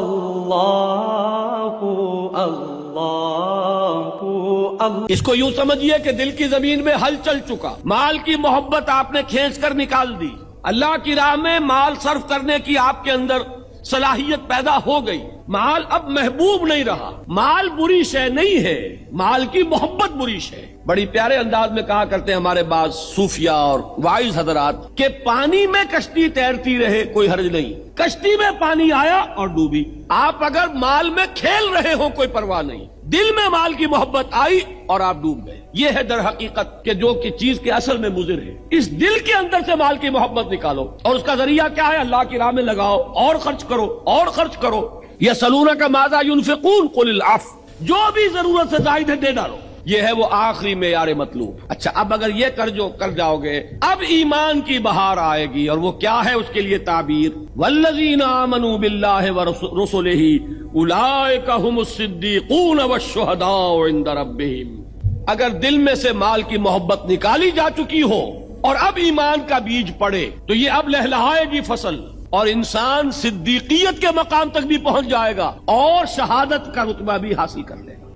اللہ اللہ اللہ۔ اس کو یوں سمجھیے کہ دل کی زمین میں ہل چل چکا، مال کی محبت آپ نے کھینچ کر نکال دی، اللہ کی راہ میں مال صرف کرنے کی آپ کے اندر صلاحیت پیدا ہو گئی، مال اب محبوب نہیں رہا۔ مال بری شے نہیں ہے، مال کی محبت بری شے۔ بڑی پیارے انداز میں کہا کرتے ہیں ہمارے بعض صوفیاء اور واعظ حضرات کہ پانی میں کشتی تیرتی رہے کوئی حرج نہیں، کشتی میں پانی آیا اور ڈوبی۔ آپ اگر مال میں کھیل رہے ہو کوئی پرواہ نہیں، دل میں مال کی محبت آئی اور آپ ڈوب گئے۔ یہ ہے در حقیقت کہ جو کہ چیز کے اصل میں مضر ہے۔ اس دل کے اندر سے مال کی محبت نکالو، اور اس کا ذریعہ کیا ہے؟ اللہ کی راہ میں لگاؤ، اور خرچ کرو اور خرچ کرو۔ یسألونک ماذا ينفقون قل العفو، جو بھی ضرورت سے زائد ہے دے ڈالو، یہ ہے وہ آخری معیار مطلوب۔ اچھا، اب اگر یہ کر جاؤ گے، اب ایمان کی بہار آئے گی، اور وہ کیا ہے؟ اس کے لیے تعبیر والذین آمنوا باللہ ورسلہ اولئک ھم الصدیقون والشہداء عند ربہم۔ اگر دل میں سے مال کی محبت نکالی جا چکی ہو اور اب ایمان کا بیج پڑے تو یہ اب لہلہائے گی فصل، اور انسان صدیقیت کے مقام تک بھی پہنچ جائے گا اور شہادت کا رتبہ بھی حاصل کر لے گا۔